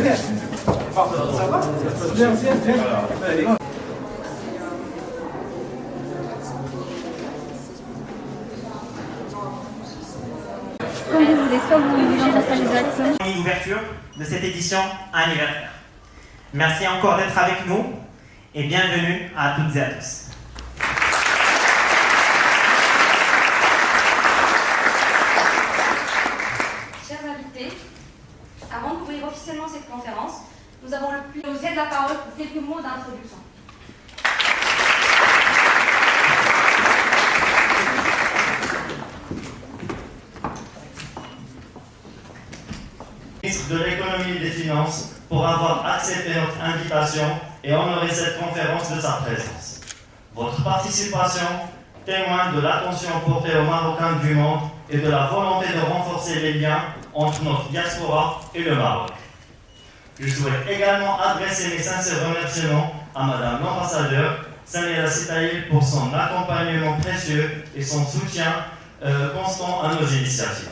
Ça va? Bien, bien, bien. Comme vous voulez, soit vous jugez la réalisation. L'ouverture de cette édition anniversaire. Merci encore d'être avec nous et bienvenue à toutes et à tous. Chers invités, avant d'ouvrir officiellement cette conférence, nous avons le plaisir de vous céder la parole pour quelques mots d'introduction. Ministre de l'économie et des finances pour avoir accepté notre invitation et honoré cette conférence de sa présence. Votre participation témoigne de l'attention portée aux Marocains du monde et de la volonté de renforcer les liens entre notre diaspora et le Maroc. Je souhaite également adresser mes sincères remerciements à Madame l'ambassadeur Samira Sitaïl pour son accompagnement précieux et son soutien constant à nos initiatives.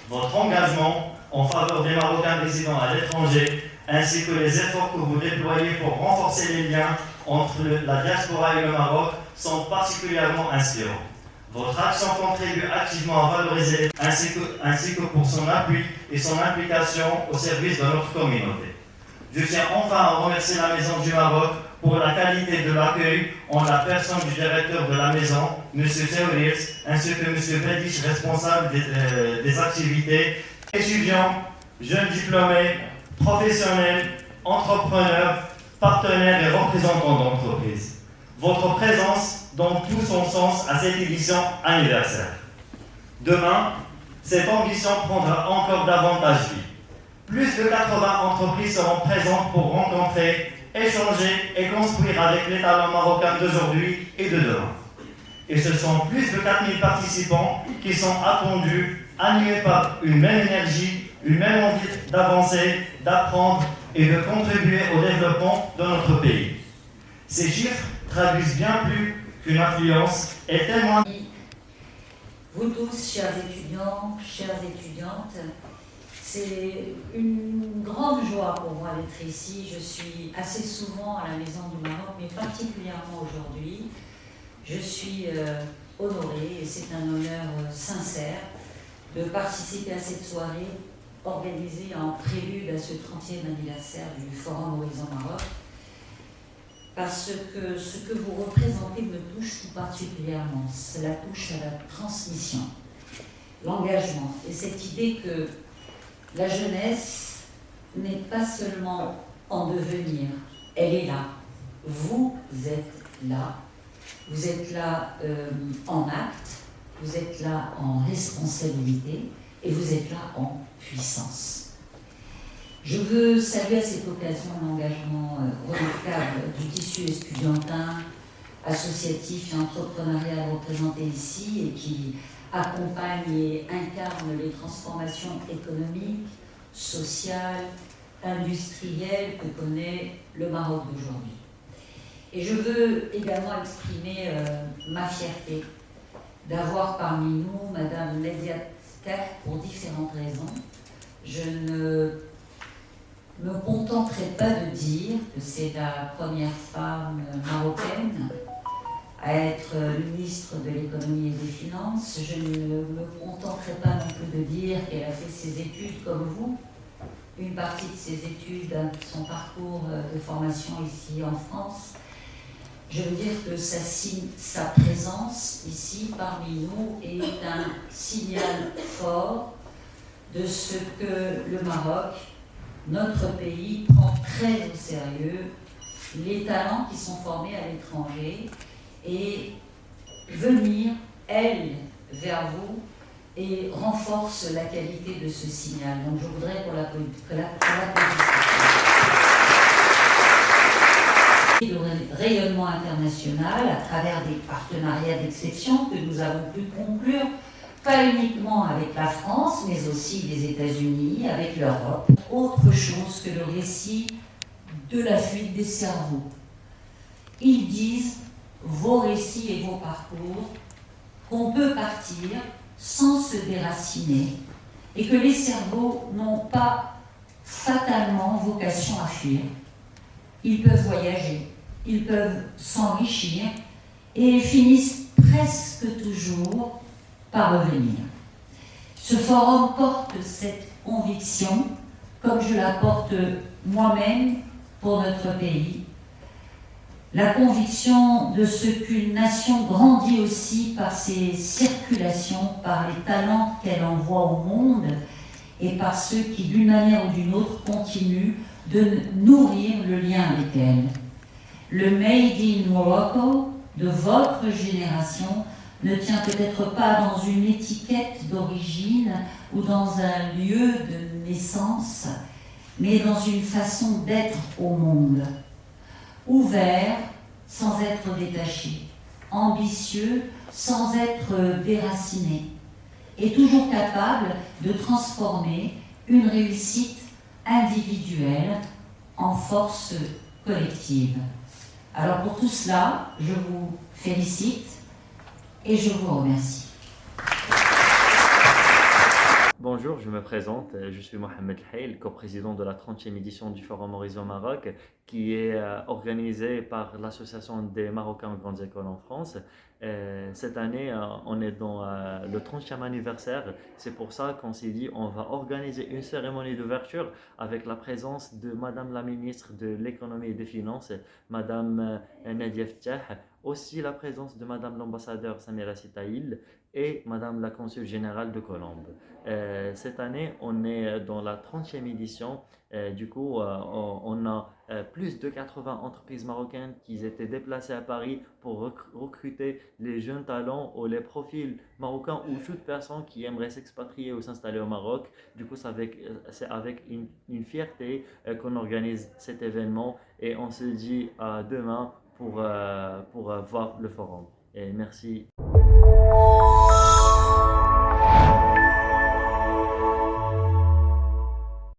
Votre engagement en faveur des Marocains résidant à l'étranger, ainsi que les efforts que vous déployez pour renforcer les liens entre la diaspora et le Maroc sont particulièrement inspirants. Votre action contribue activement à valoriser ainsi que pour son appui et son implication au service de notre communauté. Je tiens enfin à remercier la Maison du Maroc pour la qualité de l'accueil en la personne du directeur de la maison, M. Théoris, ainsi que M. Bedich, responsable des activités. Étudiants, jeunes diplômés, professionnels, entrepreneurs, partenaires et représentants d'entreprises. Votre présence donne tout son sens à cette édition anniversaire. Demain, cette ambition prendra encore davantage vie. Plus de 80 entreprises seront présentes pour rencontrer, échanger et construire avec les talents marocains d'aujourd'hui et de demain. Et ce sont plus de 4000 participants qui sont attendus, animés par une même énergie, une même envie d'avancer, d'apprendre et de contribuer au développement de notre pays. Ces chiffres traduisent bien plus qu'une influence et témoignent. Vous tous, chers étudiants, chères étudiantes, c'est une grande joie pour moi d'être ici. Je suis assez souvent à la Maison du Maroc, mais particulièrement aujourd'hui. Je suis honorée et c'est un honneur sincère de participer à cette soirée organisée en prélude à ce 30e anniversaire du Forum Horizon Maroc, parce que ce que vous représentez me touche tout particulièrement. Cela touche à la transmission, l'engagement et cette idée que la jeunesse n'est pas seulement en devenir, elle est là. Vous êtes là. Vous êtes là en acte, vous êtes là en responsabilité et vous êtes là en puissance. Je veux saluer à cette occasion l'engagement remarquable du tissu estudiantin, associatif et entrepreneurial représenté ici et qui accompagne et incarne les transformations économiques, sociales, industrielles que connaît le Maroc d'aujourd'hui. Et je veux également exprimer ma fierté d'avoir parmi nous Madame Ledia Tek pour différentes raisons. Je ne me contenterai pas de dire que c'est la première femme marocaine à être ministre de l'économie et des finances. Je ne me contenterai pas non plus de dire qu'elle a fait ses études comme vous. Une partie de ses études, son parcours de formation ici en France. Je veux dire que sa présence ici parmi nous est un signal fort de ce que le Maroc, notre pays, prend très au sérieux les talents qui sont formés à l'étranger et venir, elle, vers vous et renforce la qualité de ce signal. Donc je voudrais pour la le rayonnement international à travers des partenariats d'exception que nous avons pu conclure, pas uniquement avec la France, mais aussi les États-Unis, avec l'Europe. Autre chose que le récit de la fuite des cerveaux. Ils disent, vos récits et vos parcours, qu'on peut partir sans se déraciner et que les cerveaux n'ont pas fatalement vocation à fuir. Ils peuvent voyager, ils peuvent s'enrichir et finissent presque toujours par revenir. Ce forum porte cette conviction, comme je la porte moi-même pour notre pays. La conviction de ce qu'une nation grandit aussi par ses circulations, par les talents qu'elle envoie au monde et par ceux qui, d'une manière ou d'une autre, continuent de nourrir le lien avec elle. Le Made in Morocco de votre génération ne tient peut-être pas dans une étiquette d'origine ou dans un lieu de naissance, mais dans une façon d'être au monde. Ouvert sans être détaché, ambitieux sans être déraciné, et toujours capable de transformer une réussite individuelle en force collective. Alors pour tout cela, je vous félicite et je vous remercie. Bonjour, je me présente, je suis Mohamed Haïl, co-président de la 30e édition du Forum Horizon Maroc, qui est organisée par l'Association des Marocains en grandes écoles en France. Cette année, on est dans le 30e anniversaire, c'est pour ça qu'on s'est dit on va organiser une cérémonie d'ouverture avec la présence de Madame la ministre de l'économie et des finances, Madame Nadia Ftah, aussi la présence de Madame l'ambassadeur Samira Sitaïl et Madame la consul générale de Colombe. Cette année, on est dans la 30e édition. Du coup, on a plus de 80 entreprises marocaines qui étaient déplacées à Paris pour recruter les jeunes talents ou les profils marocains ou toute personne qui aimerait s'expatrier ou s'installer au Maroc. Du coup, c'est avec une fierté qu'on organise cet événement et on se dit à demain pour voir le forum. Et merci.